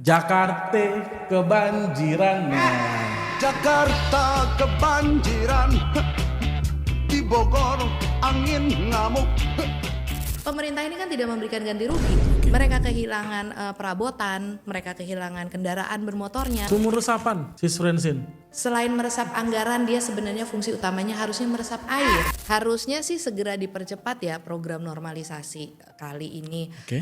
Jakarta kebanjiran. Jakarta kebanjiran, di Bogor angin ngamuk. Pemerintah ini kan tidak memberikan ganti rugi. Mereka kehilangan perabotan, mereka kehilangan kendaraan bermotornya. Sumur resapan, Sis Frensin. Selain meresap anggaran, dia sebenarnya fungsi utamanya harusnya meresap air. Harusnya sih segera dipercepat ya program normalisasi kali ini. Oke.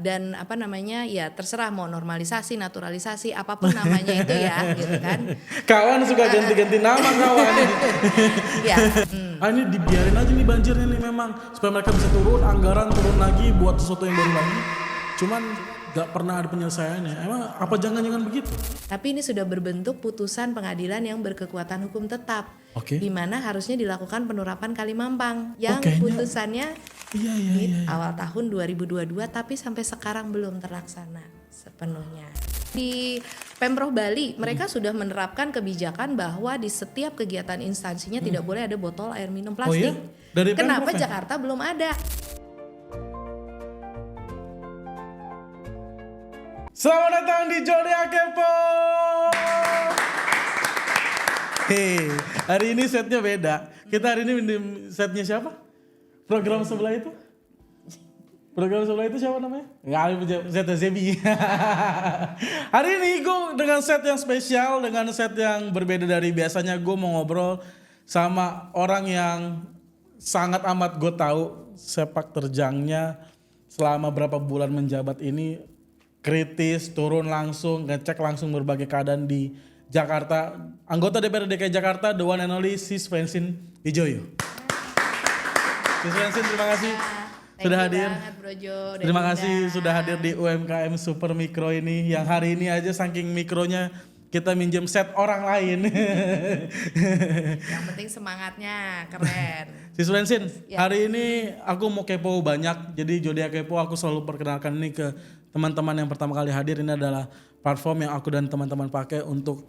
Dan apa namanya ya terserah mau normalisasi, naturalisasi, apapun namanya itu ya gitu kan. Kawan suka ganti-ganti nama kawan. Ya. Ini dibiarin aja nih banjirnya nih memang supaya mereka bisa turun, anggaran turun lagi buat sesuatu yang baru lagi. Cuman gak pernah ada penyelesaiannya. Emang apa jangan-jangan begitu? Tapi ini sudah berbentuk putusan pengadilan yang berkekuatan hukum tetap. Oke. Di mana harusnya dilakukan penerapan Kalimampang yang kayaknya- putusannya Iya. di awal tahun 2022 tapi sampai sekarang belum terlaksana sepenuhnya. Di Pemprov Bali mereka sudah menerapkan kebijakan bahwa di setiap kegiatan instansinya tidak boleh ada botol air minum plastik. iya? Dari Kenapa Pemprov ya? Jakarta belum ada? Selamat datang di Jodia Kepo. Hei, hari ini setnya beda. Kita hari ini setnya siapa? Program sebelah itu? Program sebelah itu siapa namanya? Enggak, setnya Zebi. Hari ini gue dengan set yang spesial, dengan set yang berbeda dari biasanya. Gue mau ngobrol sama orang yang sangat amat gue tahu sepak terjangnya selama berapa bulan menjabat ini kritis, turun langsung, ngecek langsung berbagai keadaan di Jakarta. Anggota DPRD DKI Jakarta, the one and only Sis Frensin Wijoyo. Sis Frensin, terima kasih sudah hadir. Banget, Bro Jo, udah Terima kasih diundang. sudah hadir di UMKM Super Mikro ini. Yang hari ini aja saking mikronya kita minjem set orang lain. Yang penting semangatnya keren. Sis Frensin, Ya. hari ini aku mau kepo banyak. Jadi Jodia Kepo aku selalu perkenalkan ini ke teman-teman yang pertama kali hadir. Ini adalah platform yang aku dan teman-teman pakai untuk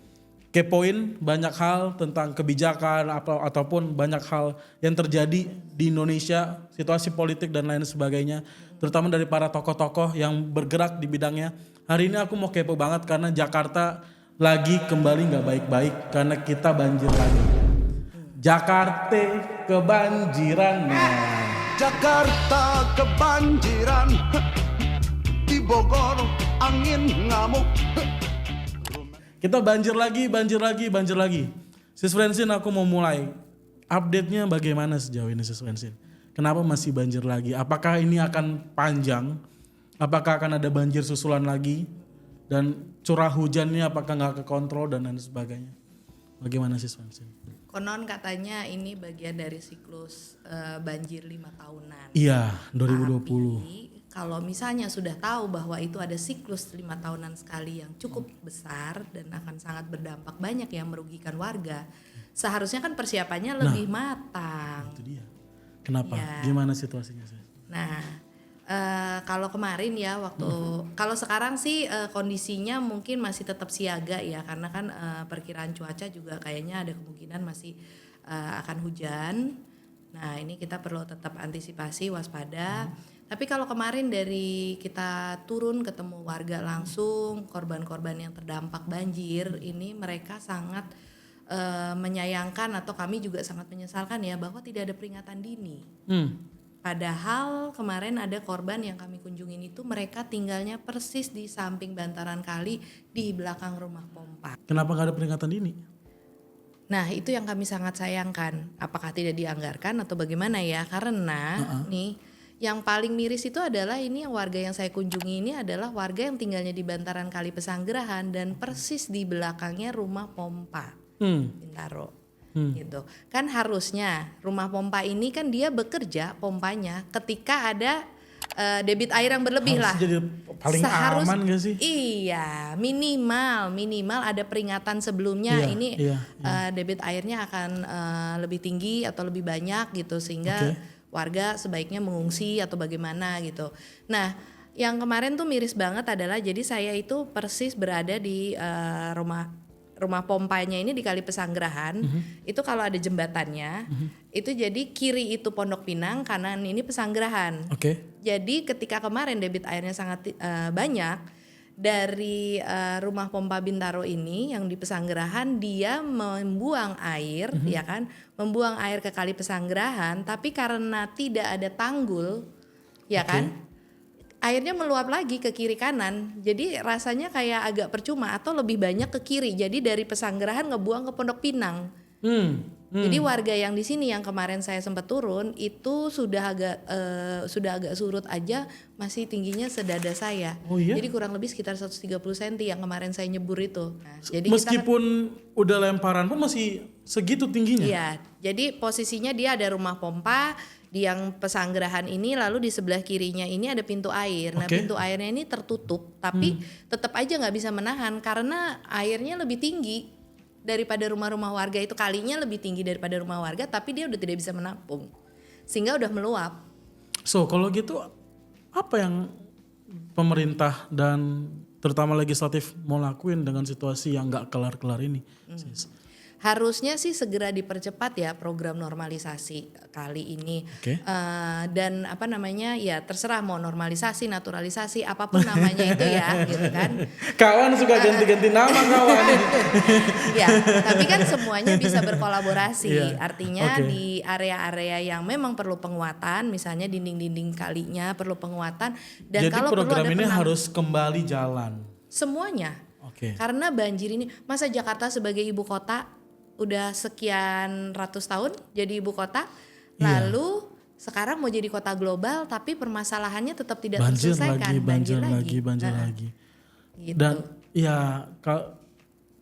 kepoin banyak hal tentang kebijakan ataupun banyak hal yang terjadi di Indonesia, situasi politik dan lain sebagainya, terutama dari para tokoh-tokoh yang bergerak di bidangnya. Hari ini aku mau kepo banget karena Jakarta lagi kembali nggak baik-baik karena kita banjir lagi. Jakarta kebanjiran. Jakarta kebanjiran, di Bogor angin ngamuk. Kita banjir lagi. Sis Frensin, aku mau mulai. Update-nya bagaimana sejauh ini Sis Frensin? Kenapa masih banjir lagi? Apakah ini akan panjang? Apakah akan ada banjir susulan lagi? Dan curah hujannya apakah nggak kekontrol dan lain sebagainya? Bagaimana Sis Frensin? Konon katanya ini bagian dari siklus banjir 5 tahunan. Iya, 2020. Tapi kalau misalnya sudah tahu bahwa itu ada siklus 5 tahunan sekali yang cukup besar dan akan sangat berdampak banyak yang merugikan warga, seharusnya kan persiapannya lebih matang. Itu dia. Kenapa? Ya. Gimana situasinya? Sis? Nah, kalau kemarin ya kalau sekarang sih kondisinya mungkin masih tetap siaga ya karena kan perkiraan cuaca juga kayaknya ada kemungkinan masih akan hujan. Nah, ini kita perlu tetap antisipasi, waspada. Tapi kalau kemarin dari kita turun ketemu warga langsung, korban-korban yang terdampak banjir, ini mereka sangat menyayangkan atau kami juga sangat menyesalkan ya bahwa tidak ada peringatan dini. Padahal kemarin ada korban yang kami kunjungin itu mereka tinggalnya persis di samping bantaran kali di belakang rumah pompa. Kenapa nggak ada peringatan dini? Nah itu yang kami sangat sayangkan. Apakah tidak dianggarkan atau bagaimana ya? Karena nih yang paling miris itu adalah ini yang warga yang saya kunjungi ini adalah warga yang tinggalnya di bantaran kali Pesanggerahan dan persis di belakangnya rumah pompa Bintaro. Gitu kan harusnya rumah pompa ini kan dia bekerja pompanya ketika ada debit air yang berlebih Harus lah. jadi paling aman gak sih? Iya minimal ada peringatan sebelumnya Iya, ini iya. debit airnya akan lebih tinggi atau lebih banyak gitu sehingga warga sebaiknya mengungsi atau bagaimana gitu. Nah yang kemarin tuh miris banget adalah jadi saya itu persis berada di rumah pompanya ini di Kali Pesanggerahan. Itu kalau ada jembatannya itu jadi kiri itu Pondok Pinang, kanan ini Pesanggerahan. Oke. Jadi ketika kemarin debit airnya sangat banyak dari rumah pompa Bintaro ini yang di Pesanggerahan dia membuang air, ya kan, membuang air ke Kali Pesanggerahan, tapi karena tidak ada tanggul, ya kan, airnya meluap lagi ke kiri kanan. Jadi rasanya kayak agak percuma atau lebih banyak ke kiri. Jadi dari Pesanggerahan ngebuang ke Pondok Pinang. Jadi warga yang di sini yang kemarin saya sempat turun itu sudah agak surut aja, masih tingginya sedada saya. Oh iya? Jadi kurang lebih sekitar 130 cm yang kemarin saya nyebur itu. Nah, jadi Meskipun udah lemparan pun masih segitu tingginya. iya, jadi posisinya dia ada rumah pompa di yang Pesanggerahan ini, lalu di sebelah kirinya ini ada pintu air. Nah, pintu airnya ini tertutup, tapi tetap aja nggak bisa menahan karena airnya lebih tinggi daripada rumah-rumah warga itu, kalinya lebih tinggi daripada rumah warga, tapi dia udah tidak bisa menampung sehingga udah meluap. So kalau gitu apa yang pemerintah dan terutama legislatif mau lakuin dengan situasi yang nggak kelar-kelar ini? Harusnya sih segera dipercepat ya program normalisasi kali ini. Dan apa namanya, ya terserah mau normalisasi, naturalisasi, apapun namanya itu ya gitu kan. Kawan suka ganti-ganti nama kawan. Ya, tapi kan semuanya bisa berkolaborasi. Artinya di area-area yang memang perlu penguatan, misalnya dinding-dinding kalinya perlu penguatan. Dan Jadi kalau program perlu ada ini harus kembali jalan. semuanya. Karena banjir ini, masa Jakarta sebagai ibu kota udah sekian ratus tahun jadi ibu kota, lalu sekarang mau jadi kota global tapi permasalahannya tetap tidak terselesaikan. Banjir lagi. Gitu.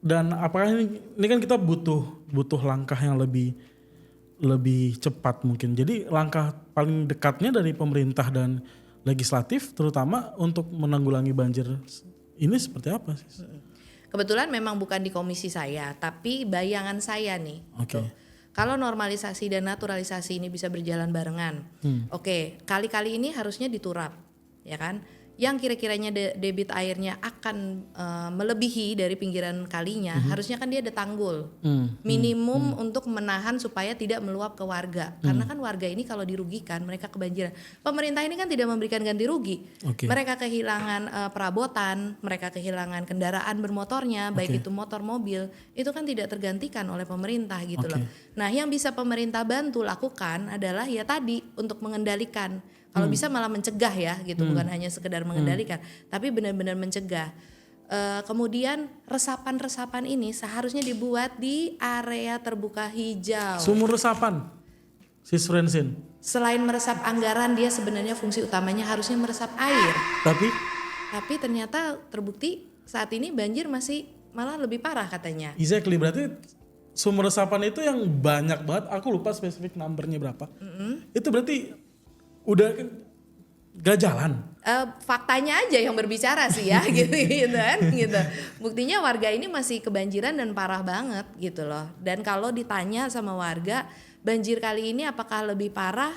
Dan apakah ini kan kita butuh langkah yang lebih cepat mungkin. Jadi langkah paling dekatnya dari pemerintah dan legislatif terutama untuk menanggulangi banjir ini seperti apa sih? Kebetulan memang bukan di komisi saya, tapi bayangan saya nih. Tuh. Kalau normalisasi dan naturalisasi ini bisa berjalan barengan, kali-kali ini harusnya diturap, ya kan? Yang kira-kiranya debit airnya akan melebihi dari pinggiran kalinya, harusnya kan dia ada tanggul minimum untuk menahan supaya tidak meluap ke warga. Karena kan warga ini kalau dirugikan, mereka kebanjiran. Pemerintah ini kan tidak memberikan ganti rugi. Mereka kehilangan perabotan, mereka kehilangan kendaraan bermotornya, baik itu motor, mobil, itu kan tidak tergantikan oleh pemerintah gitu loh. Nah, yang bisa pemerintah bantu lakukan adalah ya tadi untuk mengendalikan. Kalau bisa malah mencegah ya gitu, bukan hanya sekedar mengendalikan, tapi benar-benar mencegah. Kemudian resapan-resapan ini seharusnya dibuat di area terbuka hijau. Sumur resapan, Sis Francine. Selain meresap anggaran, dia sebenarnya fungsi utamanya harusnya meresap air. Tapi ternyata terbukti saat ini banjir masih malah lebih parah katanya. Exactly, berarti sumur resapan itu yang banyak banget, aku lupa spesifik numbernya berapa. Itu berarti udah gak jalan. Faktanya aja yang berbicara sih ya gitu kan gitu. Buktinya warga ini masih kebanjiran dan parah banget gitu loh. Dan kalau ditanya sama warga, banjir kali ini apakah lebih parah?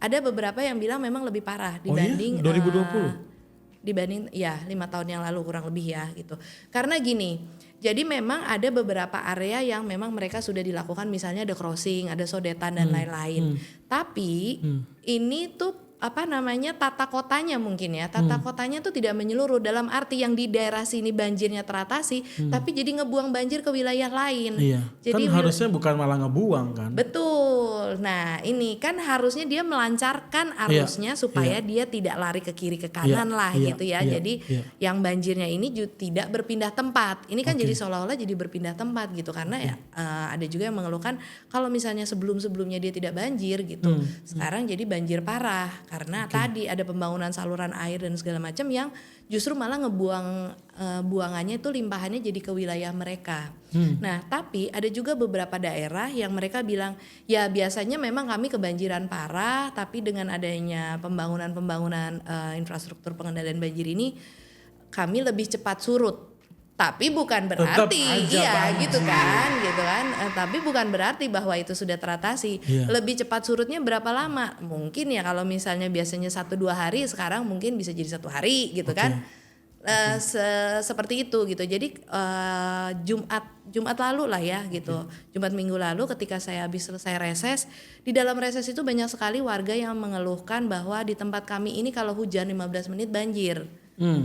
Ada beberapa yang bilang memang lebih parah dibanding 2020. Dibanding ya 5 tahun yang lalu kurang lebih ya gitu. Karena gini, jadi memang ada beberapa area yang memang mereka sudah dilakukan, misalnya ada crossing, ada sodetan dan lain-lain. Tapi ini tuh apa namanya, tata kotanya mungkin ya, tata kotanya tuh tidak menyeluruh, dalam arti yang di daerah sini banjirnya teratasi, tapi jadi ngebuang banjir ke wilayah lain. Jadi kan harusnya bukan malah ngebuang kan. Betul. Nah ini kan harusnya dia melancarkan arusnya supaya dia tidak lari ke kiri ke kanan gitu ya. Jadi yang banjirnya ini juga tidak berpindah tempat. Ini kan jadi seolah-olah jadi berpindah tempat gitu, karena ya ada juga yang mengeluhkan kalau misalnya sebelum-sebelumnya dia tidak banjir gitu, sekarang jadi banjir parah. Karena tadi ada pembangunan saluran air dan segala macam yang justru malah ngebuang buangannya itu, limpahannya jadi ke wilayah mereka. Nah tapi ada juga beberapa daerah yang mereka bilang ya biasanya memang kami kebanjiran parah, tapi dengan adanya pembangunan infrastruktur pengendalian banjir ini kami lebih cepat surut. Tapi bukan berarti gitu kan. Tapi bukan berarti bahwa itu sudah teratasi. Lebih cepat surutnya berapa lama? Mungkin ya kalau misalnya biasanya 1-2 hari, sekarang mungkin bisa jadi 1 hari gitu kan. Seperti itu gitu. Jadi Jumat lalu lah ya gitu. Jumat minggu lalu ketika saya habis selesai reses, di dalam reses itu banyak sekali warga yang mengeluhkan bahwa di tempat kami ini kalau hujan 15 menit banjir.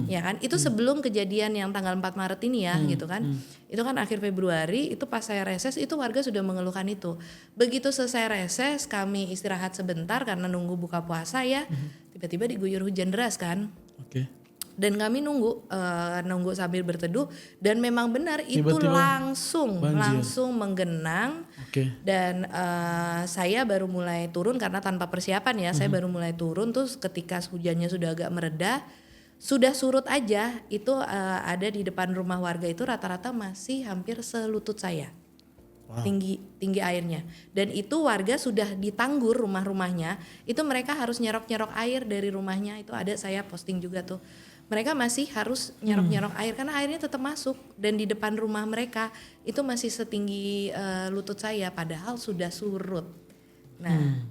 Ya kan? Itu sebelum kejadian yang tanggal 4 Maret ini ya gitu kan. Itu kan akhir Februari, itu pas saya reses itu warga sudah mengeluhkan itu. Begitu selesai reses kami istirahat sebentar karena nunggu buka puasa ya. Tiba-tiba diguyur hujan deras kan. Oke. Dan kami nunggu sambil berteduh dan memang benar itu Tiba-tiba langsung menggenang. Oke. Dan saya baru mulai turun karena tanpa persiapan ya. Saya baru mulai turun terus ketika hujannya sudah agak mereda, sudah surut aja itu ada di depan rumah warga itu rata-rata masih hampir selutut saya. Wow. Tinggi airnya. Dan itu warga sudah ditanggur rumah-rumahnya, itu mereka harus nyerok-nyerok air dari rumahnya. Itu ada saya posting juga tuh. Mereka masih harus nyerok-nyerok air karena airnya tetap masuk dan di depan rumah mereka itu masih setinggi lutut saya padahal sudah surut. Nah,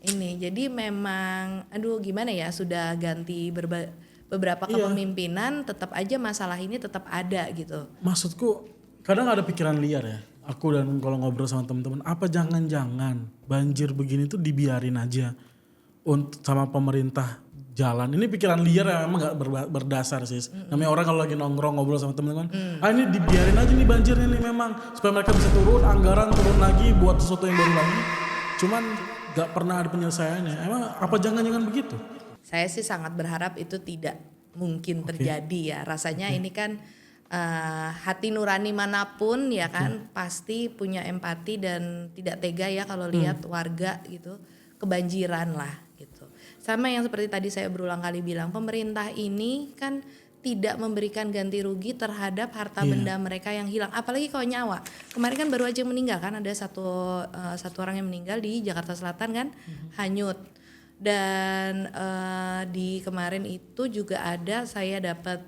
ini jadi memang aduh gimana ya, sudah ganti beberapa kepemimpinan tetap aja masalah ini tetap ada gitu. Maksudku kadang ada pikiran liar ya. Aku dan kalau ngobrol sama teman-teman, apa jangan-jangan banjir begini tuh dibiarin aja untuk sama pemerintah jalan. Ini pikiran liar yang memang gak berdasar sih. Namanya orang kalau lagi nongkrong ngobrol sama teman-teman, ini dibiarin aja nih banjirnya nih memang supaya mereka bisa turun, anggaran turun lagi buat sesuatu yang baru lagi. Cuman gak pernah ada penyelesaiannya. Emang apa jangan-jangan begitu? Saya sih sangat berharap itu tidak mungkin terjadi ya. Rasanya ini kan hati nurani manapun ya kan pasti punya empati dan tidak tega ya kalau lihat warga gitu kebanjiran lah gitu. Sama yang seperti tadi saya berulang kali bilang, pemerintah ini kan tidak memberikan ganti rugi terhadap harta benda mereka yang hilang, apalagi kalau nyawa. Kemarin kan baru aja meninggal kan, ada satu orang yang meninggal di Jakarta Selatan kan, hanyut. Dan di kemarin itu juga ada, saya dapat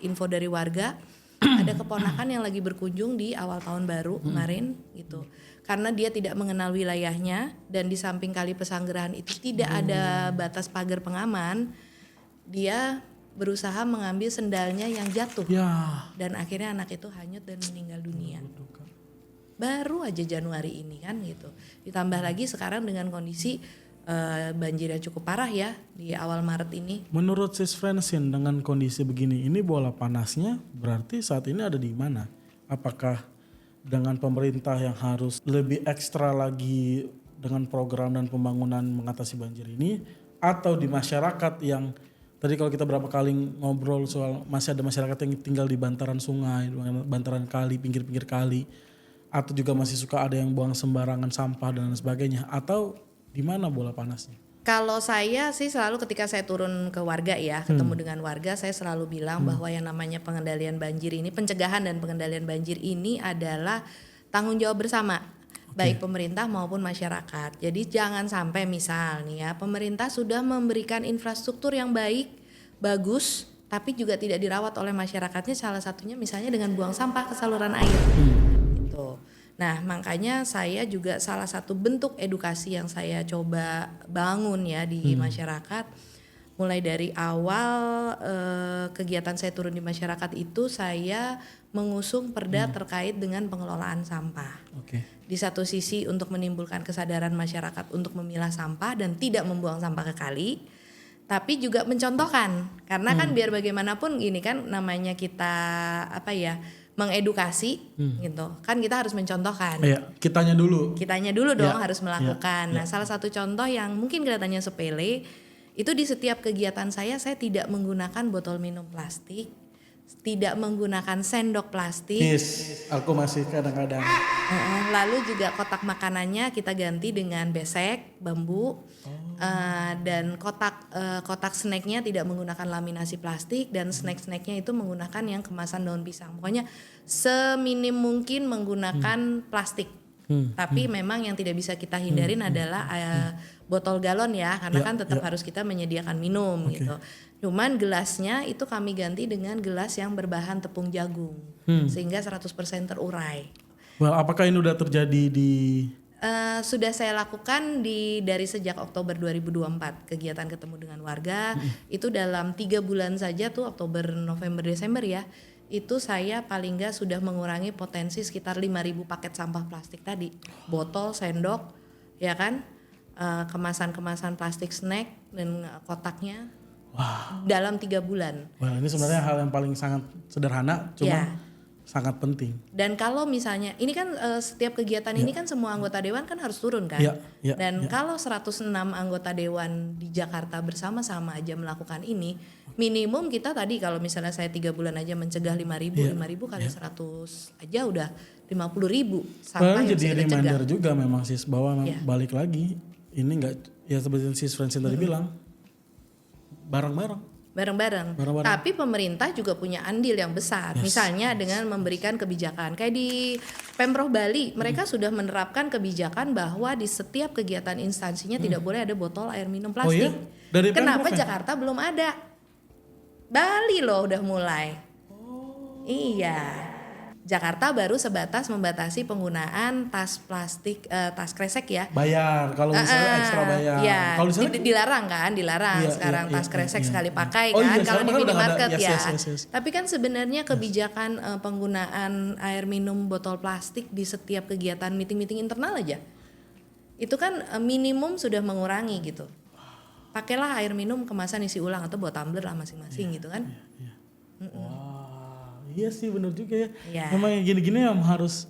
info dari warga, ada keponakan yang lagi berkunjung di awal tahun baru kemarin gitu. Karena dia tidak mengenal wilayahnya dan di samping kali Pesanggerahan itu tidak ada batas pagar pengaman, dia berusaha mengambil sendalnya yang jatuh. Ya. Dan akhirnya anak itu hanyut dan meninggal dunia. Baru aja Januari ini kan gitu. Ditambah lagi sekarang dengan kondisi banjir yang cukup parah ya di awal Maret ini. Menurut Sis Francine dengan kondisi begini, ini bola panasnya berarti saat ini ada di mana? Apakah dengan pemerintah yang harus lebih ekstra lagi dengan program dan pembangunan mengatasi banjir ini, atau di masyarakat yang tadi kalau kita berapa kali ngobrol soal masih ada masyarakat yang tinggal di bantaran sungai, bantaran kali, pinggir-pinggir kali, atau juga masih suka ada yang buang sembarangan sampah dan sebagainya, atau di mana bola panasnya? Kalau saya sih selalu ketika saya turun ke warga ya, ketemu dengan warga, saya selalu bilang bahwa yang namanya pengendalian banjir ini, pencegahan dan pengendalian banjir ini adalah tanggung jawab bersama, baik pemerintah maupun masyarakat. Jadi jangan sampai misal nih ya, pemerintah sudah memberikan infrastruktur yang baik, bagus, tapi juga tidak dirawat oleh masyarakatnya, salah satunya misalnya dengan buang sampah ke saluran air. Gitu. Nah makanya saya juga salah satu bentuk edukasi yang saya coba bangun ya di masyarakat, mulai dari awal kegiatan saya turun di masyarakat itu saya mengusung perda terkait dengan pengelolaan sampah. Di satu sisi untuk menimbulkan kesadaran masyarakat untuk memilah sampah dan tidak membuang sampah ke kali, tapi juga mencontohkan karena kan biar bagaimanapun gini kan namanya kita mengedukasi gitu kan, kita harus mencontohkan. Kitanya dulu dong harus melakukan. Nah salah satu contoh yang mungkin kelihatannya sepele itu di setiap kegiatan saya tidak menggunakan botol minum plastik, tidak menggunakan sendok plastik. Aku masih kadang-kadang. Lalu juga kotak makanannya kita ganti dengan besek bambu. Dan kotak snacknya tidak menggunakan laminasi plastik dan snack-snacknya itu menggunakan yang kemasan daun pisang. Pokoknya seminim mungkin menggunakan plastik. Tapi memang yang tidak bisa kita hindarin adalah botol galon ya, karena kan tetap harus kita menyediakan minum gitu. Cuman gelasnya itu kami ganti dengan gelas yang berbahan tepung jagung sehingga 100% terurai. Well, apakah ini udah terjadi di sudah saya lakukan dari sejak Oktober 2024 kegiatan ketemu dengan warga itu dalam 3 bulan saja tuh Oktober, November, Desember ya, itu saya paling nggak sudah mengurangi potensi sekitar 5.000 paket sampah plastik tadi, botol, sendok, ya kan, kemasan-kemasan plastik snack dan kotaknya dalam 3 bulan. Wah, ini sebenarnya hal yang paling sangat sederhana, cuma Ya. sangat penting. Dan kalau misalnya ini kan setiap kegiatan ini kan semua anggota dewan kan harus turun kan. Ya, Dan kalau 106 anggota dewan di Jakarta bersama-sama aja melakukan ini, minimum kita tadi kalau misalnya saya 3 bulan aja mencegah 5.000 kali 100 aja udah 50.000 sampah Padahal yang jadi bisa kita cegah. reminder juga memang sis bahwa Ya. balik lagi ini enggak ya seperti sis Francine tadi bilang bareng-bareng. Bareng-bareng. Tapi pemerintah juga punya andil yang besar. Misalnya dengan memberikan kebijakan. Kayak di Pemprov Bali, mereka sudah menerapkan kebijakan bahwa di setiap kegiatan instansinya tidak boleh ada botol air minum plastik. iya? Dari Kenapa Pemprov ya? Jakarta belum ada? Bali loh udah mulai. Iya. Jakarta baru sebatas membatasi penggunaan tas plastik, tas kresek ya. Bayar kalau misalnya ekstra bayar. Ya, Kalau di sana dilarang kan, dilarang Iya, sekarang iya, tas iya, kresek iya. sekali pakai Oh kan iya, kalau di sekarang udah minimarket ada. ya. Yes. Tapi kan sebenarnya kebijakan penggunaan air minum botol plastik di setiap kegiatan meeting-meeting internal aja. Itu kan minimum sudah mengurangi gitu. Pakailah air minum kemasan isi ulang atau bawa tumbler lah masing-masing gitu kan. Wah, iya sih benar juga ya. Iya. Memang yang gini-gini yang harus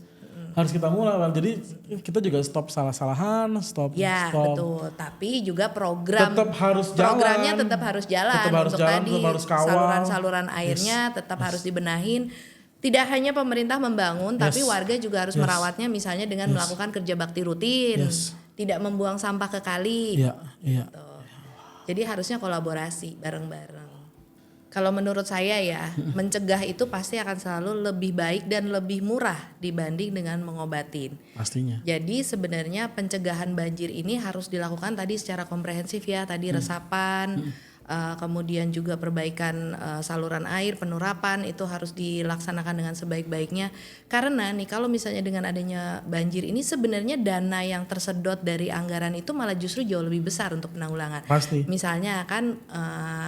kita mulai. Jadi kita juga stop salah-salahan, stop. Ya betul, tapi juga Tetap harus programnya jalan. tetap harus jalan Tetap harus untuk jalan, tadi tetap harus kawal. saluran-saluran airnya tetap harus dibenahin. Tidak hanya pemerintah membangun, tapi warga juga harus merawatnya, misalnya dengan melakukan kerja bakti rutin, tidak membuang sampah ke kali. Iya. Gitu. Jadi harusnya kolaborasi bareng-bareng. Kalau menurut saya ya, mencegah itu pasti akan selalu lebih baik dan lebih murah dibanding dengan mengobatin. Pastinya. Jadi sebenarnya pencegahan banjir ini harus dilakukan tadi secara komprehensif ya, tadi resapan, kemudian juga perbaikan saluran air, penurapan itu harus dilaksanakan dengan sebaik-baiknya. Karena nih kalau misalnya dengan adanya banjir ini sebenarnya dana yang tersedot dari anggaran itu malah justru jauh lebih besar untuk penanggulangan. Pasti. Misalnya kan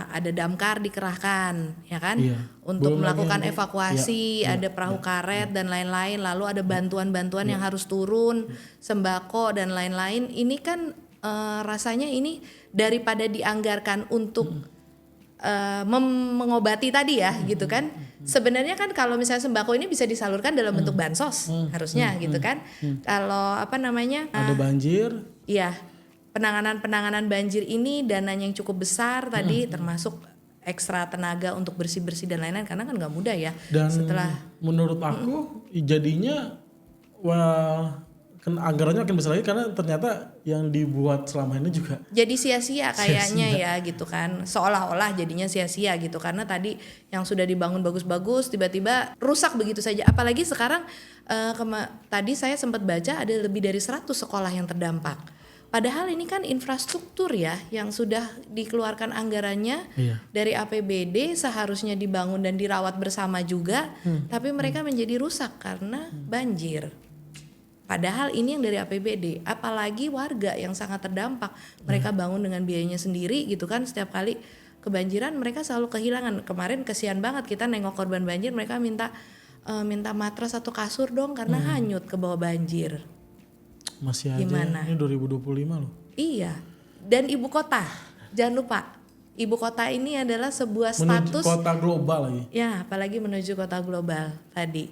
ada damkar dikerahkan, ya kan, Iya. untuk Belum melakukan lagi evakuasi, ada perahu karet dan lain-lain, lalu ada bantuan-bantuan yang harus turun, sembako dan lain-lain. Ini kan rasanya ini daripada dianggarkan untuk mengobati tadi ya, gitu kan. Sebenarnya kan kalau misalnya sembako ini bisa disalurkan dalam bentuk bansos, harusnya gitu kan. Kalau Ada banjir. iya, penanganan banjir ini dananya yang cukup besar tadi, termasuk ekstra tenaga untuk bersih-bersih dan lain-lain, karena kan nggak mudah ya. Dan Setelah menurut aku jadinya anggarannya akan besar lagi karena ternyata yang dibuat selama ini juga jadi sia-sia kayaknya ya gitu kan, seolah-olah jadinya sia-sia gitu, karena tadi yang sudah dibangun bagus-bagus tiba-tiba rusak begitu saja. Apalagi sekarang tadi saya sempat baca ada lebih dari 100 sekolah yang terdampak. Padahal ini kan infrastruktur ya yang sudah dikeluarkan anggarannya dari APBD, seharusnya dibangun dan dirawat bersama juga, tapi mereka menjadi rusak karena banjir. Padahal ini yang dari APBD, apalagi warga yang sangat terdampak. Mereka bangun dengan biayanya sendiri gitu kan, setiap kali kebanjiran mereka selalu kehilangan. Kemarin kesian banget kita nengok korban banjir, mereka minta matras atau kasur dong karena hanyut ke bawah banjir. masih aja. Gimana? Ini 2025 loh. Iya, dan ibu kota, jangan lupa. Ibu kota ini adalah sebuah Menuju status. kota global lagi. Ya, apalagi menuju kota global tadi.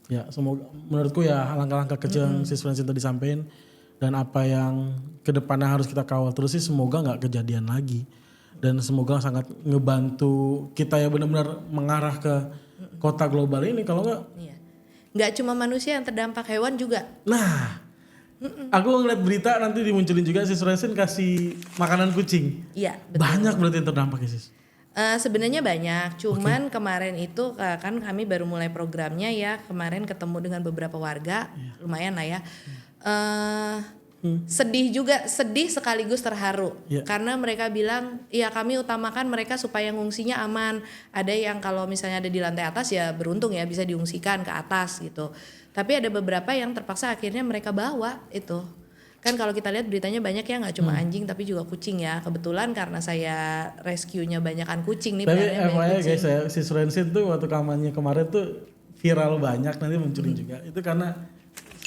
Ya, semoga menurutku ya langkah-langkah kecil yang Sis Francine tadi sampaikan dan apa yang kedepannya harus kita kawal terus sih, semoga nggak kejadian lagi dan semoga sangat ngebantu kita ya benar-benar mengarah ke kota global ini. Kalau nggak, Iya. Nggak cuma manusia yang terdampak, hewan juga. nah, aku ngeliat berita nanti dimunculin juga Sis Francine kasih makanan kucing. Iya, betul. Banyak berarti yang terdampak ya Sis. Sebenarnya banyak, cuman kemarin itu kan kami baru mulai programnya ya, kemarin ketemu dengan beberapa warga, lumayan lah ya. Sedih sekaligus terharu, karena mereka bilang, ya kami utamakan mereka supaya ngungsinya aman. Ada yang kalau misalnya ada di lantai atas ya beruntung ya bisa diungsikan ke atas gitu. Tapi ada beberapa yang terpaksa akhirnya mereka bawa itu. Kan kalau kita lihat beritanya banyak ya, nggak cuma anjing tapi juga kucing ya. Kebetulan karena saya rescue-nya banyakan kucing nih. Tapi peliharaan FYI kucing. guys ya, Sis Francine tuh waktu kampanye kemarin tuh viral banyak, nanti munculin juga. Itu karena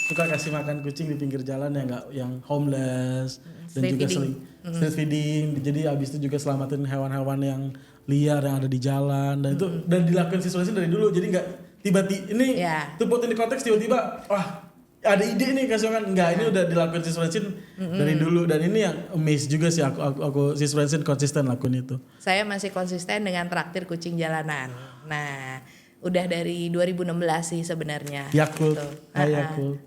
suka kasih makan kucing di pinggir jalan yang homeless dan Street juga feeding. street feeding. Jadi abis itu juga selamatin hewan-hewan yang liar yang ada di jalan dan itu dan dilakukan siswasi dari dulu. Jadi nggak tiba-tiba ini to put in the context tiba-tiba wah ada ide nih kasih makan enggak ini udah dilakukan siswasi dari dulu dan ini yang amazed juga sih aku siswasi konsisten lakuin itu. Saya masih konsisten dengan traktir kucing jalanan. Nah, udah dari 2016 sih sebenarnya. Yakult. Gitu. Yakult.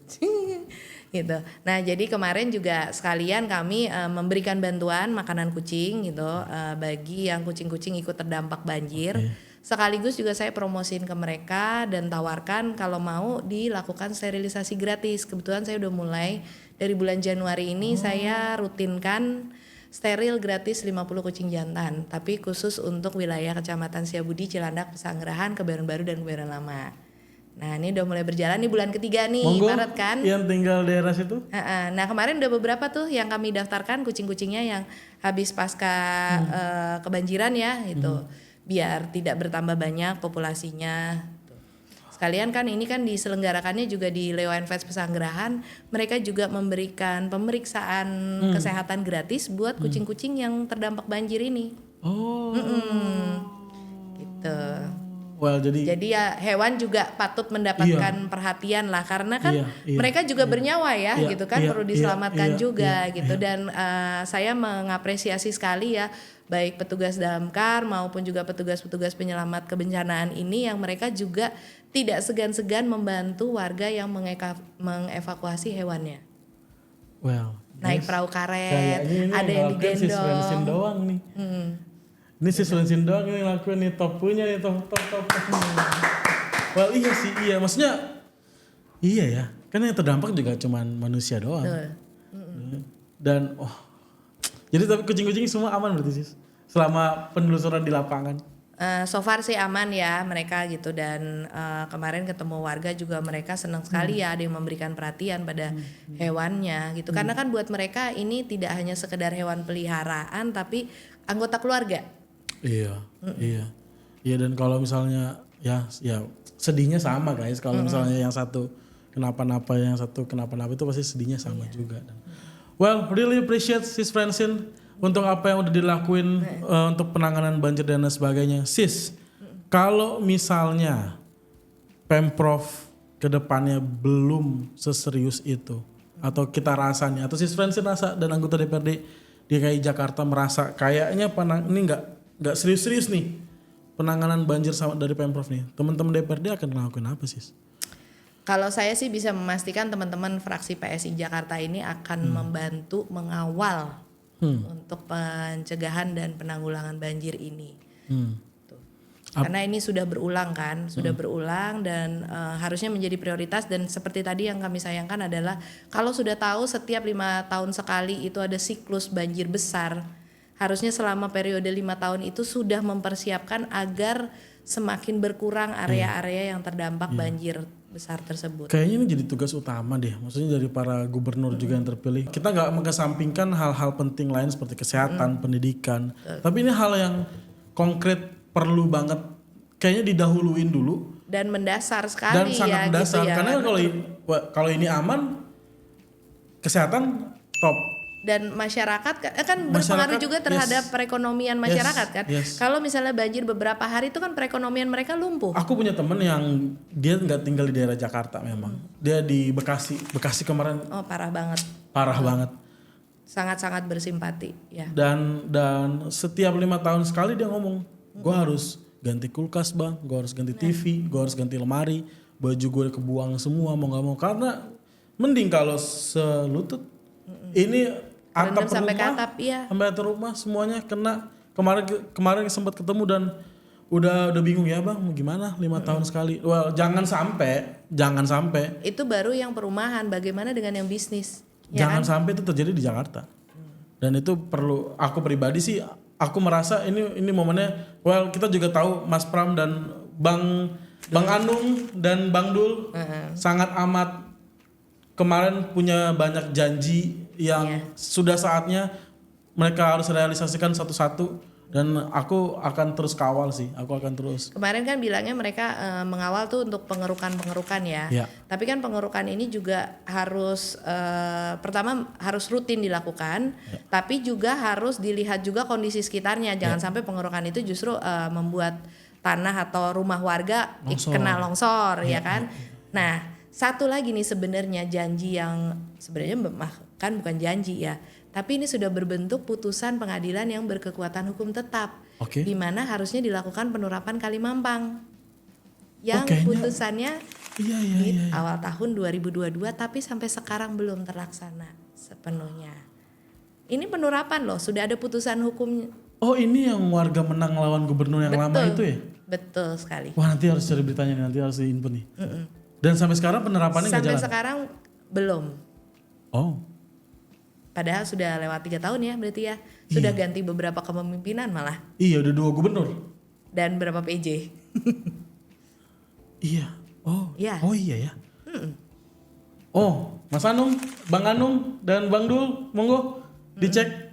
Gitu. Nah, jadi kemarin juga sekalian kami memberikan bantuan makanan kucing gitu bagi yang kucing-kucing ikut terdampak banjir. Sekaligus juga saya promosiin ke mereka dan tawarkan kalau mau dilakukan sterilisasi gratis. Kebetulan saya udah mulai dari bulan Januari ini saya rutinkan steril gratis 50 kucing jantan, tapi khusus untuk wilayah Kecamatan Setiabudi, Cilandak, Pesanggerahan, Kebayoran Baru dan Kebayoran Lama. Nah, ini udah mulai berjalan nih bulan ketiga nih, Maret kan. Yang tinggal daerah situ? Nah, kemarin udah beberapa tuh yang kami daftarkan kucing-kucingnya yang habis pasca kebanjiran ya gitu. Biar tidak bertambah banyak populasinya. Sekalian kan ini kan diselenggarakannya juga di Leo Fest Pesanggerahan, mereka juga memberikan pemeriksaan kesehatan gratis buat kucing-kucing yang terdampak banjir ini. Oh. Gitu. Well, jadi ya hewan juga patut mendapatkan perhatian lah karena kan mereka juga bernyawa ya gitu kan perlu diselamatkan juga gitu dan saya mengapresiasi sekali ya baik petugas damkar maupun juga petugas-petugas penyelamat kebencanaan ini yang mereka juga tidak segan-segan membantu warga yang mengevakuasi hewannya. Well, naik perahu karet, ada yang digendong. Si doang nih. Ini si Swensin doang yang lakuin nih topunya nih top. Well iya sih maksudnya iya ya kan yang terdampak juga cuman manusia doang. Dan jadi tapi kucing-kucing semua aman berarti sih selama penelusuran di lapangan. So far sih aman ya mereka gitu dan kemarin ketemu warga juga mereka senang sekali ya ada yang memberikan perhatian pada hewannya gitu karena kan buat mereka ini tidak hanya sekedar hewan peliharaan tapi anggota keluarga. Iya dan kalau misalnya ya sedihnya sama guys kalau misalnya yang satu kenapa-napa yang satu kenapa-napa itu pasti sedihnya sama juga. Well, really appreciate Sis Francine untuk apa yang udah dilakuin untuk penanganan banjir dan sebagainya. Sis, kalau misalnya Pemprov kedepannya belum seserius itu atau kita rasanya atau Sis Francine rasa dan anggota DPRD DKI Jakarta merasa kayaknya ini nggak serius-serius nih penanganan banjir sama dari Pemprov nih. Teman-teman DPRD akan ngelakuin apa sih? Kalau saya sih bisa memastikan teman-teman fraksi PSI Jakarta ini akan membantu mengawal untuk pencegahan dan penanggulangan banjir ini. Karena ini sudah berulang kan, berulang dan harusnya menjadi prioritas dan seperti tadi yang kami sayangkan adalah kalau sudah tahu setiap 5 tahun sekali itu ada siklus banjir besar, harusnya selama periode 5 tahun itu sudah mempersiapkan agar semakin berkurang area-area yang terdampak banjir besar tersebut. Kayaknya ini jadi tugas utama deh, maksudnya dari para gubernur juga yang terpilih. Kita nggak mengesampingkan hal-hal penting lain seperti kesehatan, pendidikan, tapi ini hal yang konkret perlu banget kayaknya didahuluin dulu. Dan mendasar sekali dan sangat mendasar, gitu ya. Karena kalau ini aman, kesehatan top. Dan masyarakat kan berpengaruh juga terhadap perekonomian masyarakat kan. Kalau misalnya banjir beberapa hari itu kan perekonomian mereka lumpuh. Aku punya temen yang dia nggak tinggal di daerah Jakarta memang. Dia di Bekasi kemarin. Oh parah banget. Parah banget. Sangat-sangat bersimpati ya. Dan setiap 5 tahun sekali dia ngomong, gue harus ganti kulkas bang, gue harus ganti TV, gue harus ganti lemari, baju gue kebuang semua mau nggak mau karena mending kalau selutut ini atap sampai rumah, ke atap, iya. sampai atap rumah semuanya kena. Kemarin sempat ketemu dan udah bingung ya bang, gimana 5 tahun sekali. Well, jangan sampai. Itu baru yang perumahan, bagaimana dengan yang bisnis? Jangan sampai itu terjadi di Jakarta. Dan itu perlu, aku pribadi sih, aku merasa ini momennya. Well, kita juga tahu Mas Pram dan Bang Anung dan Bang Dul sangat amat kemarin punya banyak janji yang sudah saatnya mereka harus realisasikan satu-satu Dan aku akan terus kawal sih, aku akan terus. Kemarin kan bilangnya mereka mengawal tuh untuk pengerukan ya. Iya. Tapi kan pengerukan ini juga harus pertama harus rutin dilakukan, tapi juga harus dilihat juga kondisi sekitarnya. Jangan sampai pengerukan itu justru membuat tanah atau rumah warga kena longsor ya kan. Nah, satu lagi nih sebenarnya janji yang sebenarnya kan bukan janji ya. Tapi ini sudah berbentuk putusan pengadilan yang berkekuatan hukum tetap, di mana harusnya dilakukan penerapan Kali Mampang, yang putusannya di awal tahun 2022, tapi sampai sekarang belum terlaksana sepenuhnya. Ini penerapan loh, sudah ada putusan hukumnya. Oh ini yang warga menang lawan gubernur yang lama itu ya? Betul sekali. Wah nanti harus cari beritanya nih, nanti harus diinput nih. Dan sampai sekarang penerapannya nggak jalan? Sampai sekarang belum. Oh. Padahal sudah lewat 3 tahun ya berarti ya. Sudah ganti beberapa kepemimpinan malah. Iya udah 2 gubernur. Dan berapa PJ. Iya. Oh. Ya. Oh iya ya. Oh Mas Anung, Bang Anung dan Bang Dul, monggo dicek.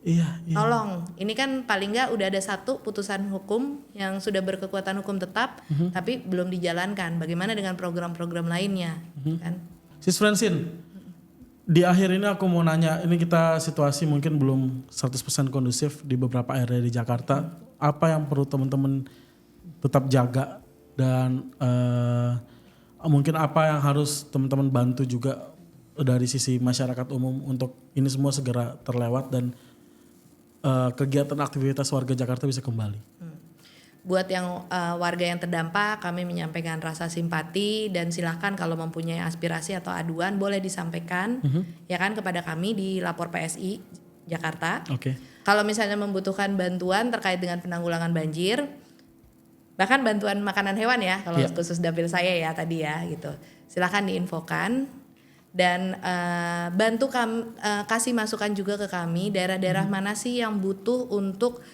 Iya. Tolong, ini kan paling nggak udah ada satu putusan hukum yang sudah berkekuatan hukum tetap, tapi belum dijalankan. Bagaimana dengan program-program lainnya, kan? Sis Francine, di akhir ini aku mau nanya, ini kita situasi mungkin belum 100% kondusif di beberapa area di Jakarta. Apa yang perlu teman-teman tetap jaga dan mungkin apa yang harus teman-teman bantu juga dari sisi masyarakat umum untuk ini semua segera terlewat dan kegiatan aktivitas warga Jakarta bisa kembali. Buat yang warga yang terdampak, kami menyampaikan rasa simpati dan silahkan kalau mempunyai aspirasi atau aduan boleh disampaikan ya kan kepada kami di Lapor PSI Jakarta. Kalau misalnya membutuhkan bantuan terkait dengan penanggulangan banjir, bahkan bantuan makanan hewan ya kalau khusus dapil saya ya tadi ya gitu, silahkan diinfokan. Dan bantu kasih masukan juga ke kami daerah-daerah mana sih yang butuh untuk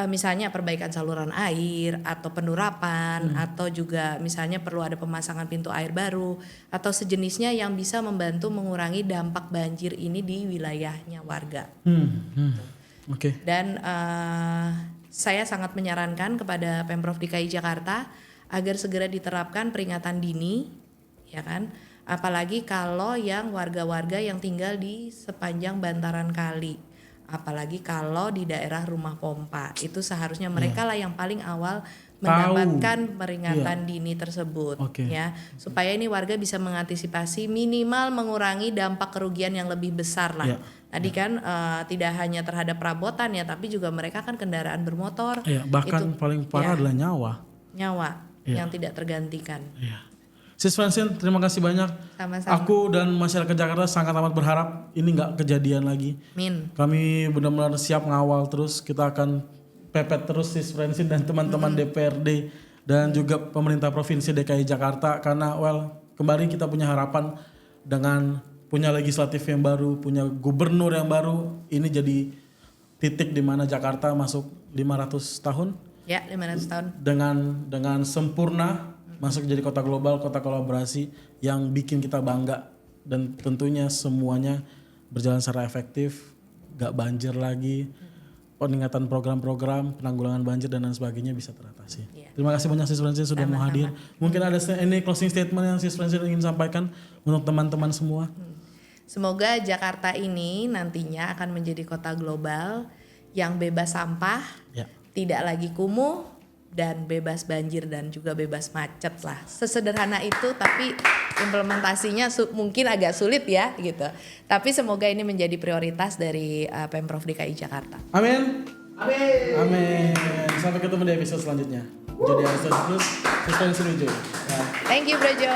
misalnya perbaikan saluran air atau penurapan atau juga misalnya perlu ada pemasangan pintu air baru atau sejenisnya yang bisa membantu mengurangi dampak banjir ini di wilayahnya warga. Dan saya sangat menyarankan kepada Pemprov DKI Jakarta agar segera diterapkan peringatan dini, ya kan? Apalagi kalau yang warga-warga yang tinggal di sepanjang bantaran kali. Apalagi kalau di daerah rumah pompa, itu seharusnya mereka lah yang paling awal mendapatkan peringatan dini tersebut, ya, supaya ini warga bisa mengantisipasi minimal mengurangi dampak kerugian yang lebih besar lah. Tadi kan tidak hanya terhadap perabotan ya, tapi juga mereka kan kendaraan bermotor. Bahkan itu, paling parah adalah nyawa yang tidak tergantikan. Sis Francine, terima kasih banyak. Sama-sama. Aku dan masyarakat Jakarta sangat amat berharap ini nggak kejadian lagi. Kami benar-benar siap ngawal terus. Kita akan pepet terus Sis Francine dan teman-teman DPRD dan juga pemerintah Provinsi DKI Jakarta karena kembali kita punya harapan dengan punya legislatif yang baru, punya gubernur yang baru. Ini jadi titik di mana Jakarta masuk 500 tahun. Ya, 500 tahun. Dengan sempurna masuk jadi kota global, kota kolaborasi yang bikin kita bangga dan tentunya semuanya berjalan secara efektif, gak banjir lagi, peningkatan program-program penanggulangan banjir dan lain sebagainya bisa teratasi. Terima kasih banyak Sis Francine sudah mau hadir. Mungkin ada ini closing statement yang Sis Francine ingin sampaikan untuk teman-teman semua. Semoga Jakarta ini nantinya akan menjadi kota global yang bebas sampah, tidak lagi kumuh, dan bebas banjir dan juga bebas macet lah. Sesederhana itu, tapi implementasinya mungkin agak sulit ya gitu. Tapi semoga ini menjadi prioritas dari Pemprov DKI Jakarta. Amin. Amin. Sampai ketemu di episode selanjutnya. Jadi harus terus. Thank you Bro Jo.